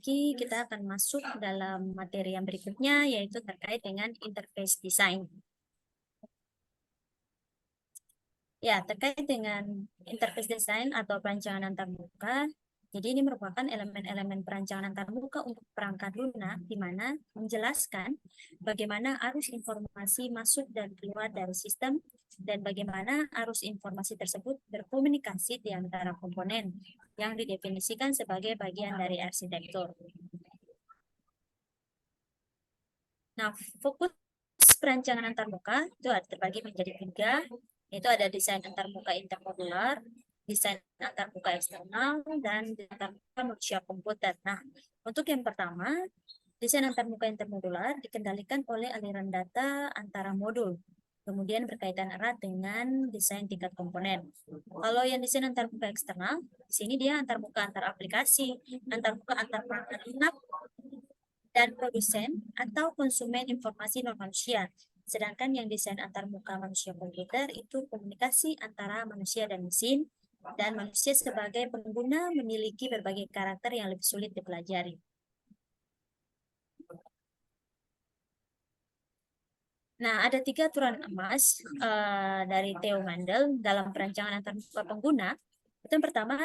lagi kita akan masuk dalam materi yang berikutnya, yaitu terkait dengan interface design. Ya, terkait dengan interface design atau perancangan antarmuka, jadi ini merupakan elemen-elemen perancangan antarmuka untuk perangkat lunak, di mana menjelaskan bagaimana arus informasi masuk dan keluar dari sistem, dan bagaimana arus informasi tersebut berkomunikasi di antara komponen yang didefinisikan sebagai bagian dari arsitektur. Nah, fokus perancangan antarmuka itu terbagi menjadi 3, yaitu ada desain antarmuka intermodular, desain antarmuka eksternal, dan desain antarmuka manusia komputer. Nah, untuk yang pertama, desain antarmuka intermodular dikendalikan oleh aliran data antara modul, kemudian berkaitan erat dengan desain tingkat komponen. Kalau yang desain antarmuka eksternal, di sini dia antarmuka antar aplikasi, antarmuka antar perangkat lunak, dan produsen atau konsumen informasi non-manusia. Sedangkan yang desain antarmuka manusia komputer itu komunikasi antara manusia dan mesin, dan manusia sebagai pengguna memiliki berbagai karakter yang lebih sulit dipelajari. Nah, ada 3 aturan emas dari Theo Mandel dalam perancangan antarmuka pengguna. Itu yang pertama,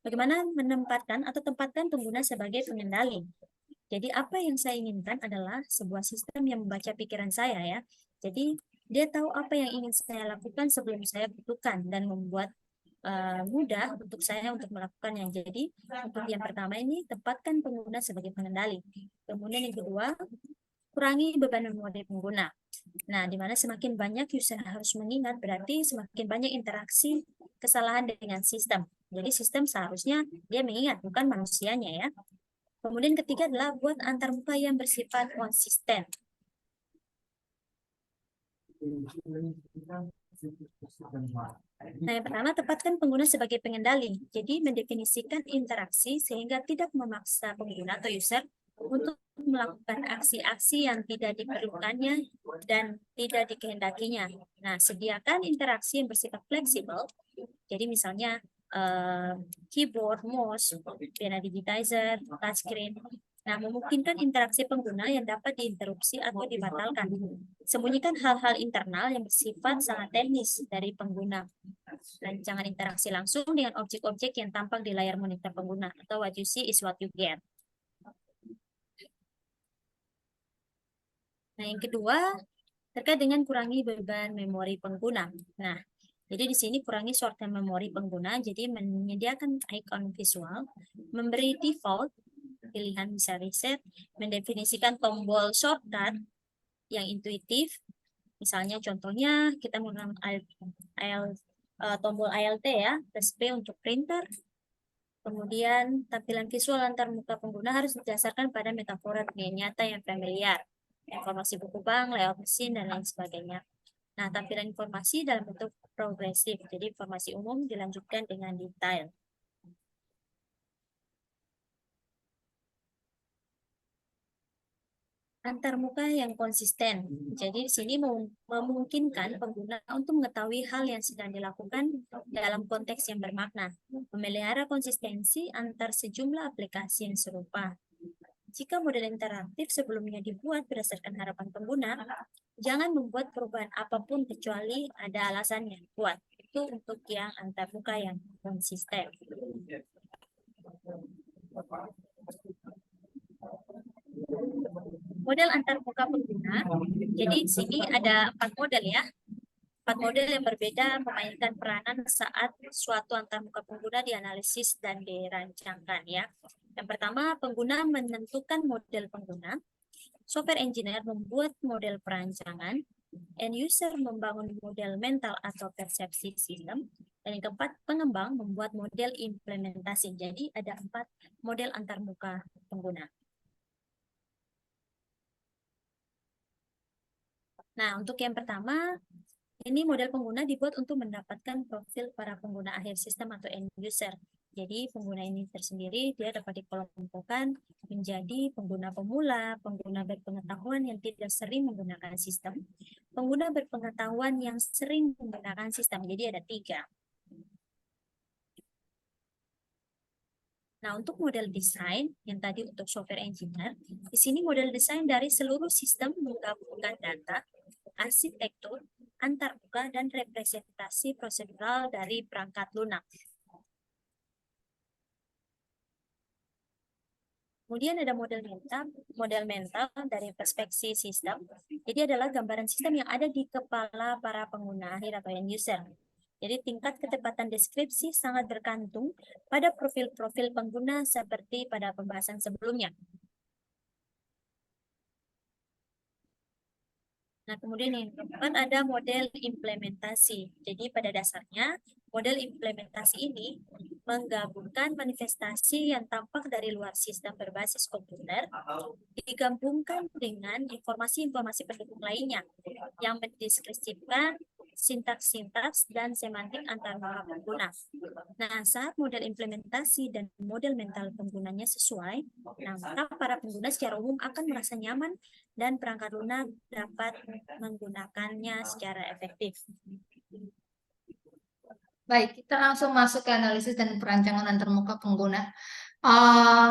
bagaimana menempatkan atau tempatkan pengguna sebagai pengendali. Jadi apa yang saya inginkan adalah sebuah sistem yang membaca pikiran saya ya. Jadi dia tahu apa yang ingin saya lakukan sebelum saya butuhkan dan membuat mudah untuk saya untuk melakukannya. Jadi untuk yang pertama ini tempatkan pengguna sebagai pengendali. Kemudian yang kedua, kurangi beban memori pengguna. Nah, di mana semakin banyak user harus mengingat berarti semakin banyak interaksi kesalahan dengan sistem. Jadi sistem seharusnya dia mengingat bukan manusianya ya. Kemudian ketiga adalah buat antarmuka yang bersifat konsisten. Nah, yang pertama, tempatkan pengguna sebagai pengendali. Jadi, mendefinisikan interaksi sehingga tidak memaksa pengguna atau user untuk melakukan aksi-aksi yang tidak diperlukannya dan tidak dikehendakinya. Nah, sediakan interaksi yang bersifat fleksibel. Jadi, misalnya, keyboard, mouse, pena digitizer, touchscreen. Nah, memungkinkan interaksi pengguna yang dapat diinterupsi atau dibatalkan. Sembunyikan hal-hal internal yang bersifat sangat teknis dari pengguna. Rancangan interaksi langsung dengan objek-objek yang tampak di layar monitor pengguna, atau what you see is what you get. Nah, yang kedua, terkait dengan kurangi beban memori pengguna. Nah, jadi di sini kurangi short-term memori pengguna, jadi menyediakan icon visual, memberi default, pilihan bisa reset, mendefinisikan tombol shortcut yang intuitif. Misalnya contohnya kita menggunakan tombol ALT ya, plus P untuk printer. Kemudian tampilan visual antarmuka pengguna harus didasarkan pada metafora dunia nyata yang familiar. Informasi buku bank, layout mesin, dan lain sebagainya. Nah, tampilan informasi dalam bentuk progresif, jadi informasi umum dilanjutkan dengan detail. Antarmuka yang konsisten. Jadi di sini memungkinkan pengguna untuk mengetahui hal yang sedang dilakukan dalam konteks yang bermakna, memelihara konsistensi antar sejumlah aplikasi yang serupa. Jika model interaktif sebelumnya dibuat berdasarkan harapan pengguna, jangan membuat perubahan apapun kecuali ada alasannya kuat. Itu untuk yang antarmuka yang konsisten. Model antarmuka pengguna. Jadi di sini ada 4 model ya. 4 model yang berbeda memainkan peranan saat suatu antarmuka pengguna dianalisis dan dirancangkan ya. Yang pertama, pengguna menentukan model pengguna, software engineer membuat model perancangan, end user membangun model mental atau persepsi sistem, dan yang keempat, pengembang membuat model implementasi. Jadi ada 4 model antarmuka pengguna. Nah, untuk yang pertama, ini model pengguna dibuat untuk mendapatkan profil para pengguna akhir sistem atau end user. Jadi pengguna ini tersendiri dia dapat dikelompokkan menjadi pengguna pemula, pengguna berpengetahuan yang tidak sering menggunakan sistem, pengguna berpengetahuan yang sering menggunakan sistem. Jadi ada 3. Nah, untuk model desain yang tadi untuk software engineer, di sini model desain dari seluruh sistem menggabungkan data, arsitektur, antarmuka, dan representasi prosedural dari perangkat lunak. Kemudian ada model mental dari perspektif sistem. Jadi adalah gambaran sistem yang ada di kepala para pengguna akhir atau end user. Jadi tingkat ketepatan deskripsi sangat bergantung pada profil-profil pengguna seperti pada pembahasan sebelumnya. Nah, kemudian yang keempat ada model implementasi. Jadi pada dasarnya model implementasi ini menggabungkan manifestasi yang tampak dari luar sistem berbasis komputer digabungkan dengan informasi-informasi pendukung lainnya yang mendeskripsikan sintaks-sintaks dan semantik antar pengguna. Nah, saat model implementasi dan model mental penggunanya sesuai, nah maka para pengguna secara umum akan merasa nyaman dan perangkat lunak dapat menggunakannya secara efektif. Baik, kita langsung masuk ke analisis dan perancangan antarmuka pengguna.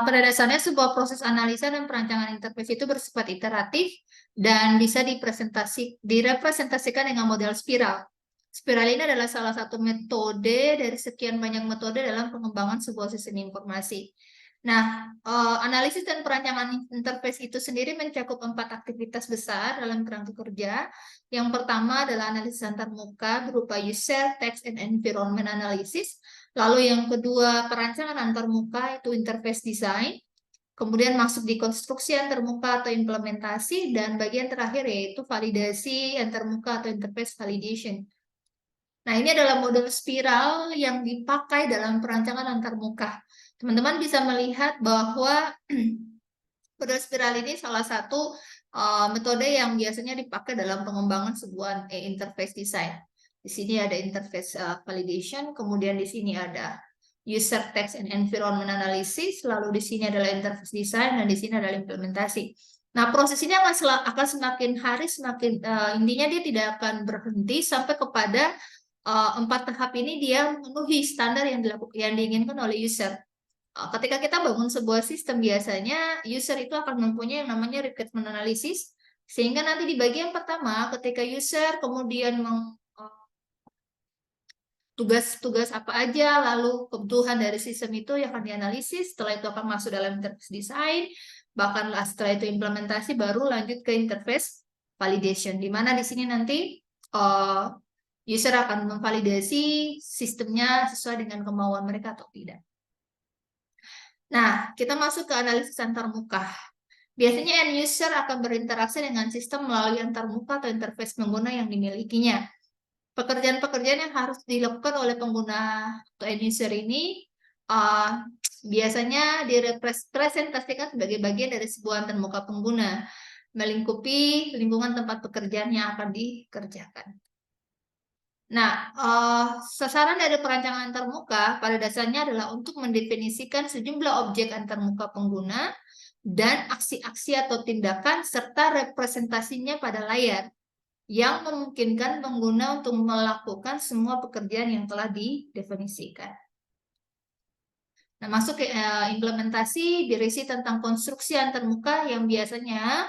Pada dasarnya sebuah proses analisa dan perancangan interface itu bersifat iteratif dan bisa direpresentasikan dengan model spiral. Spiral ini adalah salah satu metode dari sekian banyak metode dalam pengembangan sebuah sistem informasi. Nah, analisis dan perancangan interface itu sendiri mencakup 4 aktivitas besar dalam kerangka kerja. Yang pertama adalah analisis antarmuka berupa user, text, and environment analysis. Lalu yang kedua, perancangan antarmuka itu interface design. Kemudian masuk di konstruksi antarmuka atau implementasi. Dan bagian terakhir yaitu validasi antarmuka atau interface validation. Nah, ini adalah model spiral yang dipakai dalam perancangan antarmuka. Teman-teman bisa melihat bahwa model spiral ini salah satu metode yang biasanya dipakai dalam pengembangan sebuah interface design. Di sini ada interface validation, kemudian di sini ada user text and environment analysis, lalu di sini adalah interface design, dan di sini adalah implementasi. Nah, proses ini akan semakin hari semakin intinya dia tidak akan berhenti sampai kepada 4 tahap ini dia memenuhi standar yang diinginkan oleh user. Ketika kita bangun sebuah sistem, biasanya user itu akan mempunyai yang namanya requirement analysis, sehingga nanti di bagian pertama ketika user kemudian tugas-tugas apa aja, lalu kebutuhan dari sistem itu yang akan dianalisis, setelah itu akan masuk dalam interface design, bahkan setelah itu implementasi, baru lanjut ke interface validation, di mana di sini nanti user akan memvalidasi sistemnya sesuai dengan kemauan mereka atau tidak. Nah, kita masuk ke analisis antarmuka. Biasanya end user akan berinteraksi dengan sistem melalui antarmuka atau interface pengguna yang dimilikinya. Pekerjaan-pekerjaan yang harus dilakukan oleh pengguna atau end user ini biasanya direpresentasikan sebagai bagian dari sebuah antarmuka pengguna, melingkupi lingkungan tempat pekerjaan yang akan dikerjakan. Nah, sasaran dari perancangan antarmuka pada dasarnya adalah untuk mendefinisikan sejumlah objek antarmuka pengguna dan aksi-aksi atau tindakan serta representasinya pada layar yang memungkinkan pengguna untuk melakukan semua pekerjaan yang telah didefinisikan. Nah, masuk ke implementasi berisi tentang konstruksi antarmuka yang biasanya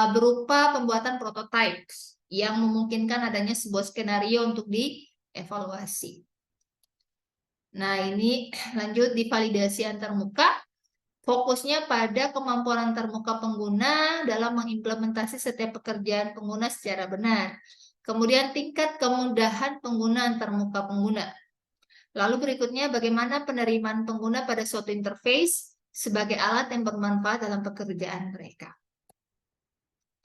berupa pembuatan prototype yang memungkinkan adanya sebuah skenario untuk dievaluasi. Nah, ini lanjut di validasi antarmuka. Fokusnya pada kemampuan antarmuka pengguna dalam mengimplementasi setiap pekerjaan pengguna secara benar. Kemudian tingkat kemudahan pengguna antarmuka pengguna. Lalu berikutnya bagaimana penerimaan pengguna pada suatu interface sebagai alat yang bermanfaat dalam pekerjaan mereka.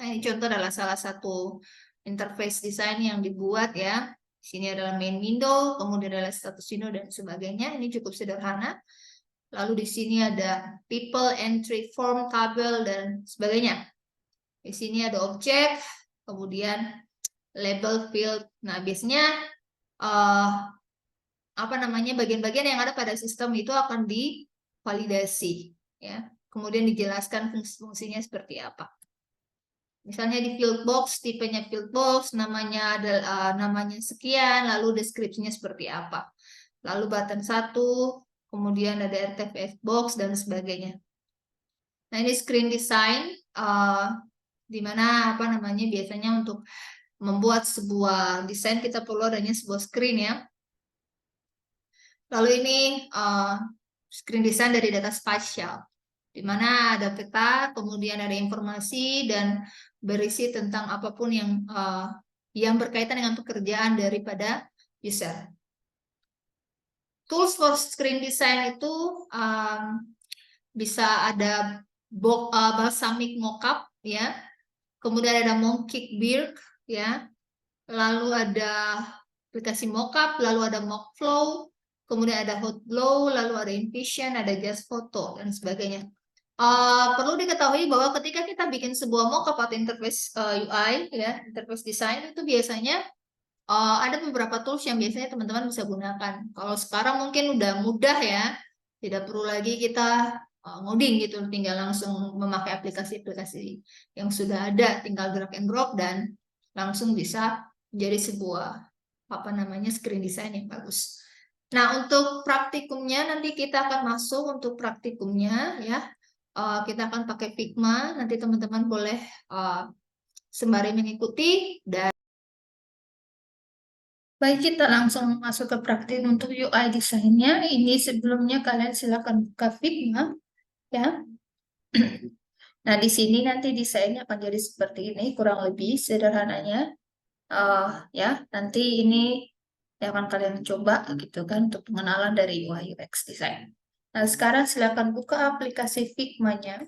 Nah, ini contoh adalah salah satu interface design yang dibuat ya. Di sini adalah main window, kemudian adalah status window dan sebagainya. Ini cukup sederhana. Lalu di sini ada people, entry, form, tabel, dan sebagainya. Di sini ada objek, kemudian label, field. Nah, biasanya bagian-bagian yang ada pada sistem itu akan divalidasi, ya. Kemudian dijelaskan fungsi-fungsinya seperti apa. Misalnya di field box, tipenya field box, namanya ada namanya sekian, lalu deskripsinya seperti apa. Lalu button 1, kemudian ada RTFS box dan sebagainya. Nah, ini screen design, di mana apa namanya biasanya untuk membuat sebuah desain kita perlu adanya sebuah screen ya. Lalu ini screen design dari data spasial, di mana ada peta, kemudian ada informasi dan berisi tentang apapun yang berkaitan dengan pekerjaan daripada user. Tools for screen design itu bisa ada balsamic mockup ya, kemudian ada Mooncake Build ya, lalu ada aplikasi mockup, lalu ada Mockflow, kemudian ada Hotblow, lalu ada InVision, ada Just Photo dan sebagainya. Perlu diketahui bahwa ketika kita bikin sebuah mockup atau interface UI ya, interface design itu biasanya ada beberapa tools yang biasanya teman-teman bisa gunakan. Kalau sekarang mungkin udah mudah ya, tidak perlu lagi kita ngoding gitu, tinggal langsung memakai aplikasi-aplikasi yang sudah ada, tinggal drag and drop dan langsung bisa menjadi sebuah apa namanya screen design yang bagus. Nah, untuk praktikumnya nanti kita akan masuk untuk praktikumnya ya. Kita akan pakai Figma, nanti teman-teman boleh sembari mengikuti. Dan baik, kita langsung masuk ke praktik untuk UI desainnya. Ini sebelumnya kalian silakan buka Figma ya. Nah, di sini nanti desainnya akan jadi seperti ini, kurang lebih sederhananya. Ya, nanti ini yang akan kalian coba gitu kan untuk pengenalan dari UI UX design. Nah, sekarang silakan buka aplikasi Figma-nya.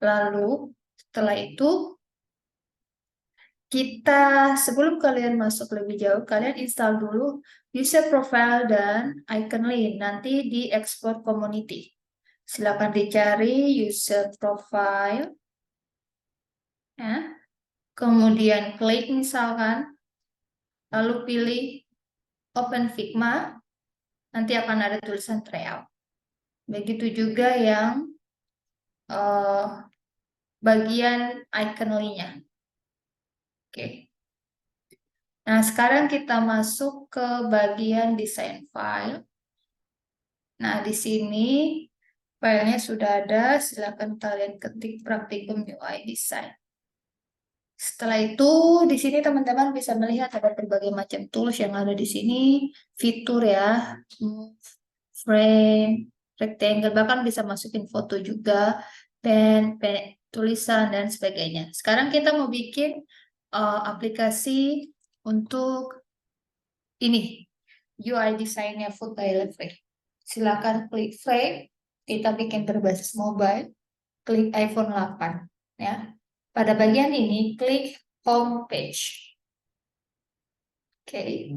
Lalu setelah itu kita, sebelum kalian masuk lebih jauh, kalian install dulu user profile dan icon link, nanti di export community. Silakan dicari user profile, ya. Kemudian klik misalkan, lalu pilih open Figma, nanti akan ada tulisan tryout. Begitu juga yang bagian icon link-nya. Oke. Nah, sekarang kita masuk ke bagian desain file. Nah, di sini filenya sudah ada, silakan kalian ketik praktikum UI design. Setelah itu, di sini teman-teman bisa melihat ada berbagai macam tools yang ada di sini, fitur ya, frame, rectangle, bahkan bisa masukin foto juga, pen, tulisan, dan sebagainya. Sekarang kita mau bikin aplikasi untuk ini, UI desainnya Food Delivery. Silakan klik frame, kita bikin berbasis mobile, klik iPhone 8 ya. Pada bagian ini klik home page. Oke.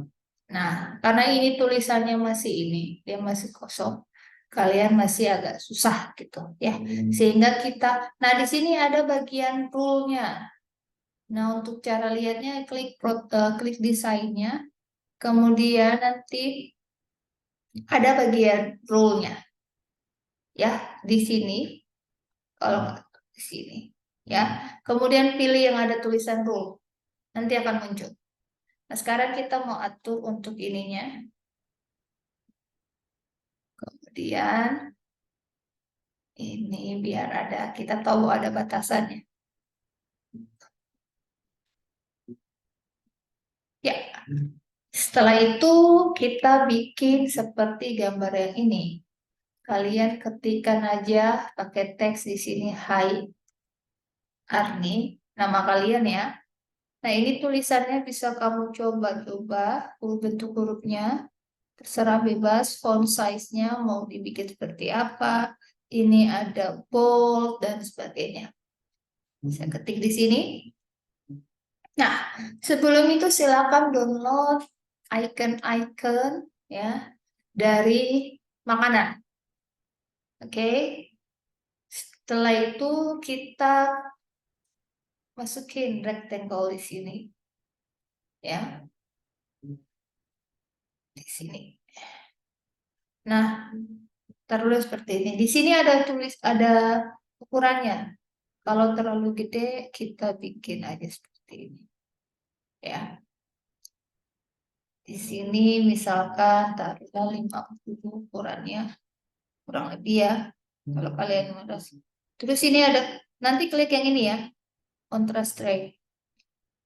Nah, karena ini tulisannya masih ini, dia masih kosong, kalian masih agak susah gitu ya. Sehingga kita, nah di sini ada bagian rule-nya. Nah, untuk cara lihatnya klik desainnya, kemudian nanti ada bagian rule-nya. Ya, di sini. Kalau di sini, ya. Kemudian pilih yang ada tulisan rule. Nanti akan muncul. Nah, sekarang kita mau atur untuk ininya. Kemudian ini biar ada, kita tahu ada batasannya. Ya. Setelah itu kita bikin seperti gambar yang ini. Kalian ketikkan aja pakai teks di sini, Hai Arni, nama kalian ya. Nah, ini tulisannya bisa kamu coba-coba bentuk hurufnya. Terserah bebas, font size-nya mau dibikin seperti apa. Ini ada bold dan sebagainya. Saya ketik di sini. Nah, sebelum itu silakan download icon-icon ya dari makanan. Oke. Setelah itu kita masukin rectangle di sini. Ya. Di sini. Nah, terus seperti ini. Di sini ada ukurannya. Kalau terlalu gede, kita bikin aja seperti ini. Ya. Di Di sini misalkan taruhlah 50 ukurannya, kurang lebih ya. Kalau kalian merasa. Terus ini ada, nanti klik yang ini ya, contrast ray.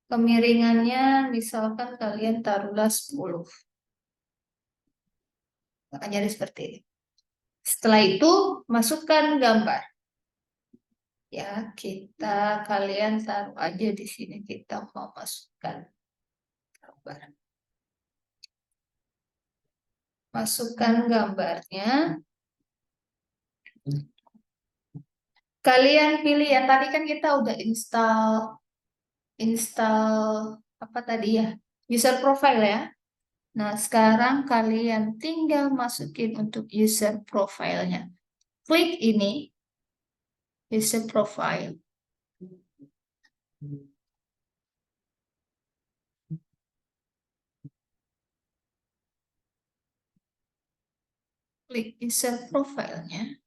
Kemiringannya misalkan kalian taruhlah 10. Akan jadi seperti ini. Setelah itu masukkan gambar. Ya, kalian taruh aja di sini, kita mau masukkan gambar. Masukkan gambarnya. Kalian pilih ya, tadi kan kita udah install apa tadi ya? User profile ya. Nah, sekarang kalian tinggal masukin untuk user profile-nya. Klik ini, user profile. Klik user profile-nya.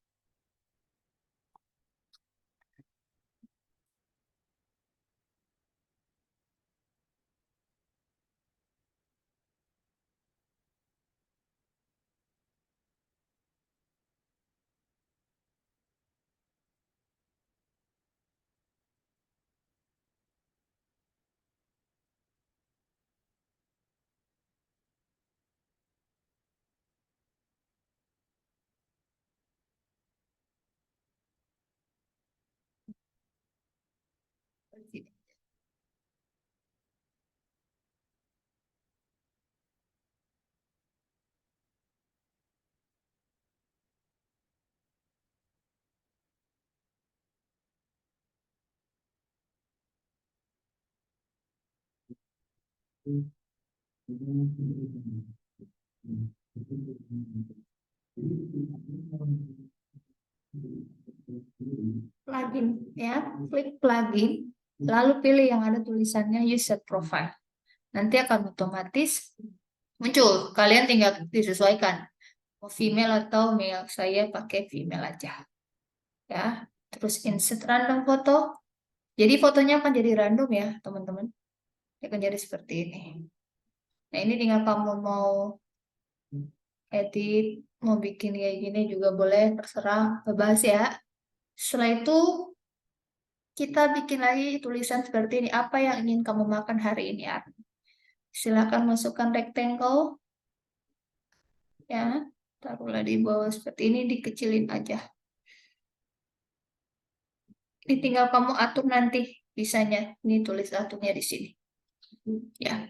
Plugin ya, klik plugin, lalu pilih yang ada tulisannya user profile. Nanti akan otomatis muncul. Kalian tinggal disesuaikan mau female atau male. Saya pakai female aja. Ya, terus insert random foto. Jadi fotonya akan jadi random ya, teman-teman. Dia akan jadi seperti ini. Nah, ini tinggal kamu mau edit, mau bikin kayak gini juga boleh, terserah, bebas ya. Setelah itu kita bikin lagi tulisan seperti ini. Apa yang ingin kamu makan hari ini? Silakan masukkan rectangle. Ya, taruhlah di bawah seperti ini, dikecilin aja. Ini tinggal kamu atur nanti bisanya. Ini tulis aturnya di sini. Ya,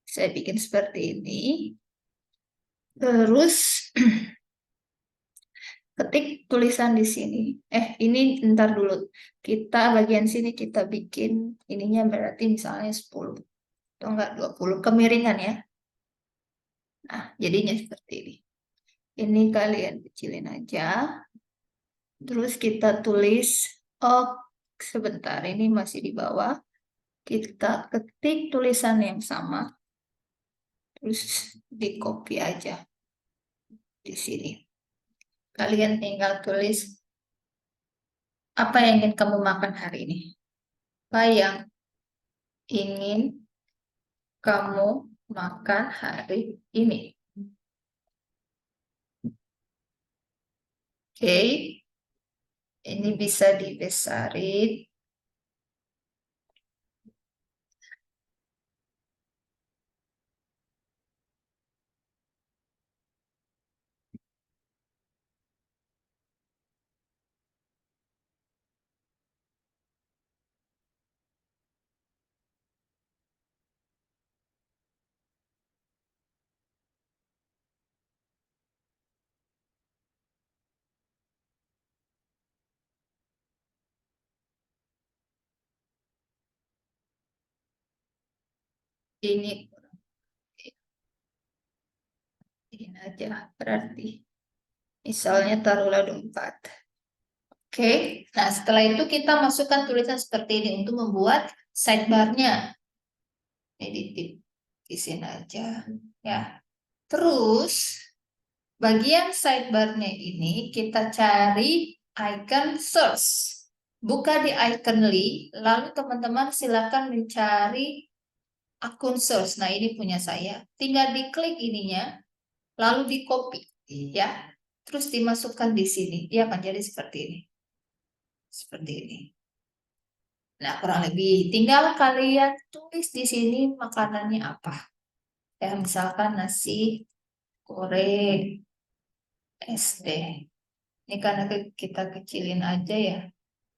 saya bikin seperti ini. Terus ketik tulisan di sini. Ini ntar dulu. Kita bagian sini kita bikin ininya berarti misalnya 10 atau enggak 20 kemiringan ya. Nah, jadinya seperti ini. Ini kalian kecilin aja. Terus kita tulis, oh sebentar ini masih di bawah. Kita ketik tulisan yang sama. Terus di copy aja di sini. Kalian tinggal tulis apa yang ingin kamu makan hari ini. Apa yang ingin kamu makan hari ini. Oke. Ini bisa dibesarin. Ini aja berarti. Misalnya taruhlah 24. Oke, nah setelah itu kita masukkan tulisan seperti ini untuk membuat sidebar-nya. Ini di sini aja. Ya. Terus, bagian sidebar-nya ini kita cari icon search. Buka di icon lalu teman-teman silakan mencari akun source. Nah, ini punya saya. Tinggal diklik ininya, lalu di copy, ya. Terus dimasukkan di sini. Dia akan jadi seperti ini. Seperti ini. Nah, kurang lebih tinggal kalian tulis di sini makanannya apa. Ya, misalkan nasi goreng SD. Ini karena kita kecilin aja ya.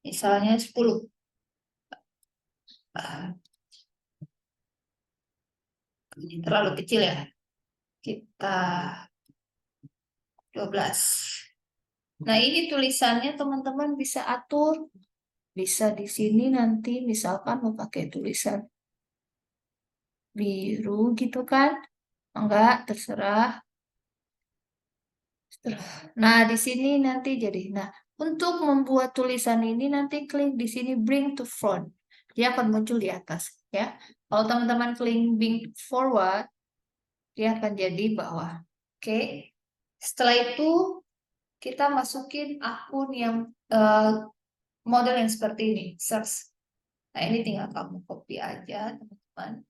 Misalnya 10. Ah, ini terlalu kecil ya. Kita 12. Nah, ini tulisannya teman-teman bisa atur. Bisa di sini nanti misalkan mau pakai tulisan biru gitu kan. Enggak, terserah. Nah, di sini nanti jadi. Nah, untuk membuat tulisan ini nanti klik di sini bring to front. Dia akan muncul di atas, ya. Kalau teman-teman klik bring forward, dia akan jadi bawah. Oke. Setelah itu kita masukin akun yang model yang seperti ini, search. Nah, ini tinggal kamu copy aja, teman-teman.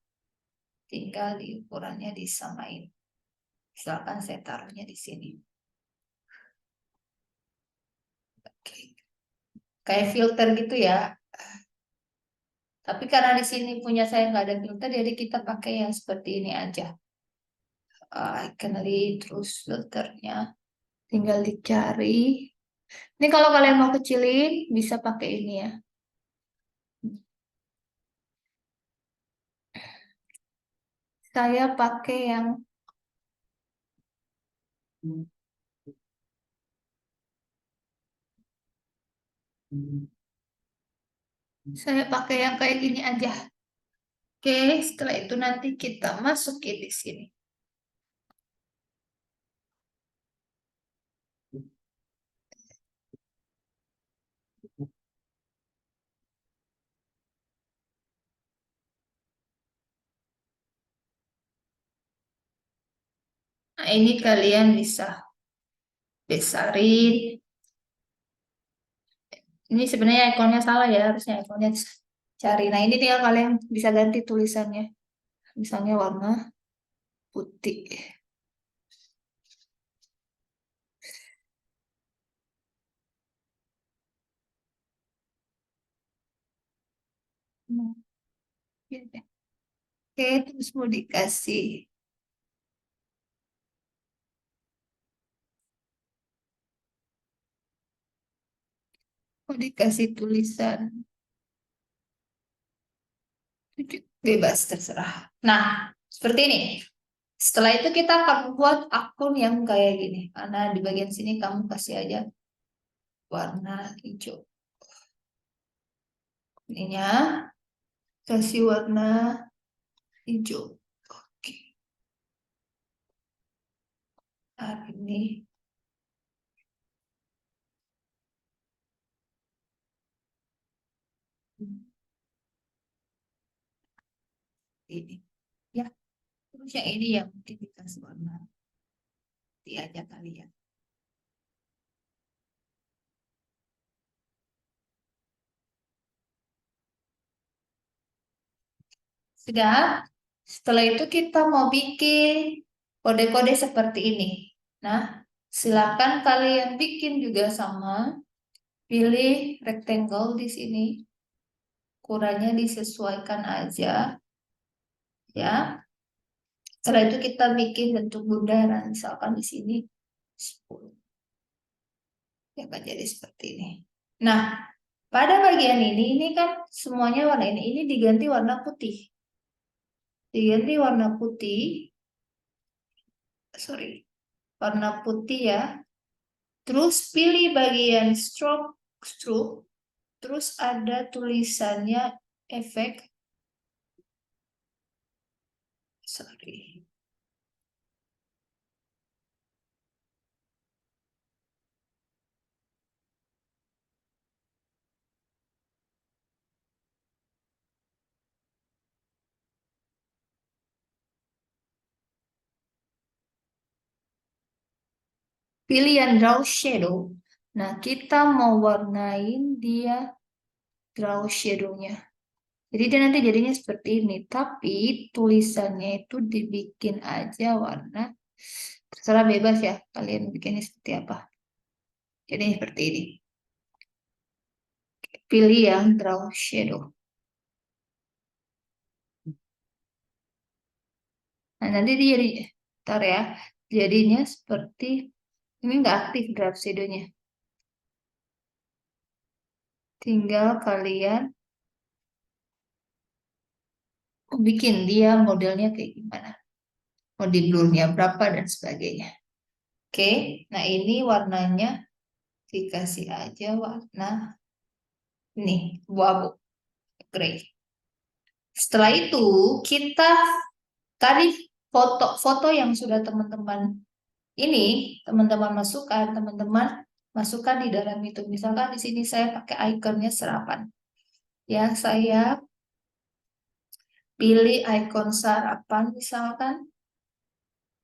Tinggal di ukurannya disamain. Misalkan saya taruhnya di sini. Oke. Kayak filter gitu ya. Tapi karena di sini punya saya nggak ada filter, jadi kita pakai yang seperti ini aja. Iconly, terus filternya. Tinggal dicari. Ini kalau kalian mau kecilin, bisa pakai ini ya. Saya pakai yang kayak gini aja. Oke, setelah itu nanti kita masukin di sini. Nah, ini kalian bisa besarin. Ini sebenarnya ikonnya salah ya, harusnya ikonnya cari. Nah, ini tinggal kalian bisa ganti tulisannya. Misalnya warna putih. Nah, gitu. Oke, terus mau dikasih tulisan bebas terserah. Nah, seperti ini. Setelah itu kita akan buat akun yang kayak gini. Karena di bagian sini kamu kasih aja warna hijau. Ininya kasih warna hijau. Oke. Nah, ini. Ini. Ya, terus yang ini yang mungkin dikasih warna. Nanti aja kalian. Sudah. Setelah itu kita mau bikin kode-kode seperti ini. Nah, silakan kalian bikin juga sama. Pilih rectangle di sini. Ukurannya disesuaikan aja. Ya. Setelah itu kita bikin bentuk bundaran. Misalkan di sini 10. Ya akan jadi seperti ini. Nah, pada bagian ini kan semuanya warna ini diganti warna putih. Diganti warna putih. Sorry. Warna putih ya. Terus pilih bagian stroke, terus ada tulisannya efek. Sorry. Pilih yang draw shadow. Nah, kita mau warnain dia draw shadow-nya. Jadi dia nanti jadinya seperti ini. Tapi tulisannya itu dibikin aja warna. Terserah bebas ya. Kalian bikinnya seperti apa. Jadi seperti ini. Pilih yang draw shadow. Nah nanti dia jadi. Ntar ya. Jadinya seperti. Ini nggak aktif draw shadownya. Tinggal kalian bikin dia modelnya kayak gimana. Mau di blurnya berapa dan sebagainya. Oke, nah ini warnanya dikasih aja warna ini, abu-abu, gray. Setelah itu kita tadi foto-foto yang sudah teman-teman masukkan di dalam itu. Misalkan di sini saya pakai ikonnya serapan. Ya, saya pilih ikon sarapan misalkan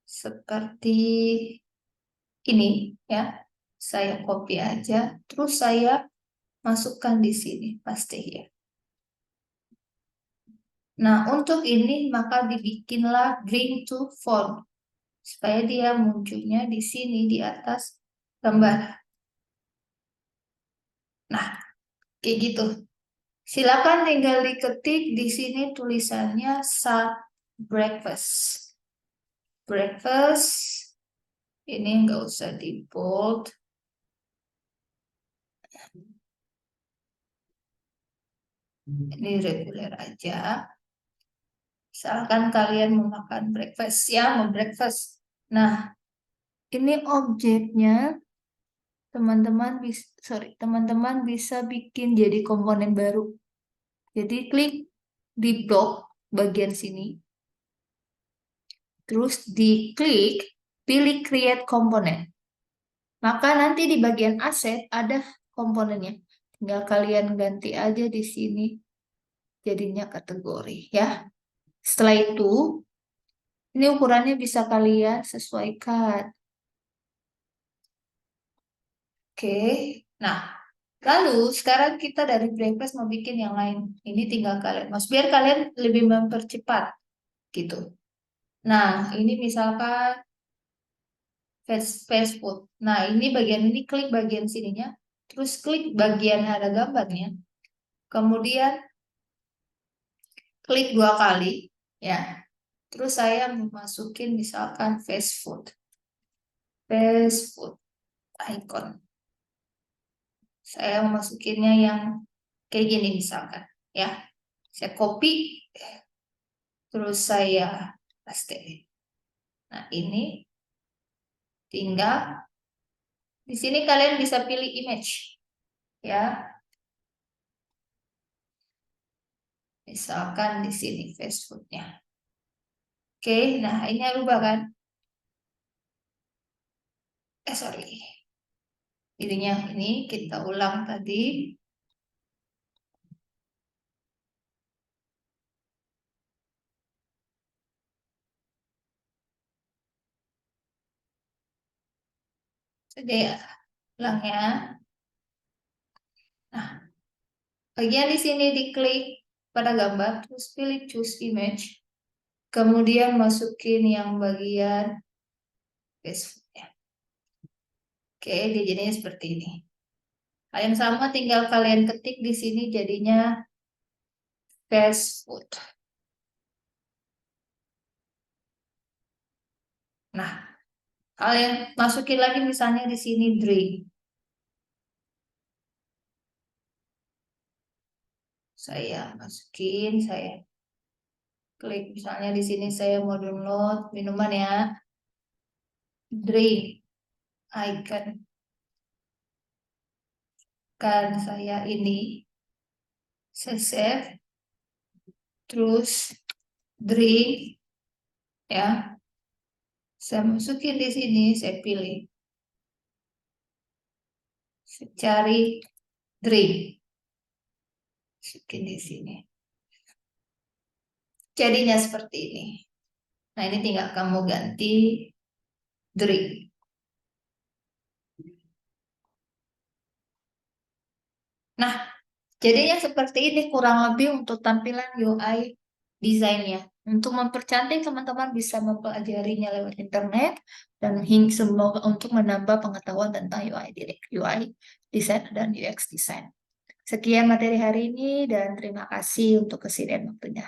seperti ini ya. Saya copy aja, terus saya masukkan di sini pasti ya. Nah, untuk ini maka dibikinlah bring to font supaya dia munculnya di sini di atas gambar. Nah, kayak gitu. Silakan tinggal diketik di sini tulisannya breakfast. Breakfast ini nggak usah di bold. Ini reguler aja. Misalkan kalian mau makan breakfast ya, mau breakfast. Nah, ini objeknya teman-teman bisa bikin jadi komponen baru. Jadi klik di blok bagian sini. Terus diklik pilih create komponen. Maka nanti di bagian aset ada komponennya. Tinggal kalian ganti aja di sini jadinya kategori ya. Setelah itu ini ukurannya bisa kalian sesuaikan. Oke. Nah, lalu sekarang kita dari breakfast mau bikin yang lain. Ini tinggal kalian mas biar kalian lebih mempercepat gitu. Nah, ini misalkan fast food. Nah, ini bagian ini klik bagian sininya, terus klik bagian ada gambarnya. Kemudian klik 2 kali ya. Terus saya memasukin misalkan fast food. Fast food icon. Saya memasukinnya yang kayak gini misalkan ya. Saya copy terus saya paste. Nah, ini tinggal di sini kalian bisa pilih image ya. Misalkan di sini fast foodnya. Oke, nah ini rubah kan? Sorry. Ininya ini kita ulang tadi. Jadi ya, ulang ya. Nah, bagian di sini diklik pada gambar, terus pilih choose image. Kemudian masukin yang bagian Facebooknya. Oke, dia jadinya seperti ini. Hal yang sama tinggal kalian ketik di sini jadinya Facebook. Nah, kalian masukin lagi misalnya di sini drink. Saya masukin, saya klik misalnya di sini saya mau download minuman ya. Drink icon kan saya ini saya save terus drink ya saya masukin di sini saya pilih saya cari drink masukin di sini jadinya seperti ini. Nah, ini tinggal kamu ganti drink. Nah, Jadinya seperti ini kurang lebih untuk tampilan UI desainnya. Untuk mempercantik teman-teman bisa mempelajarinya lewat internet dan semoga untuk menambah pengetahuan tentang UI design dan UX design. Sekian materi hari ini dan terima kasih untuk kesediaan waktunya.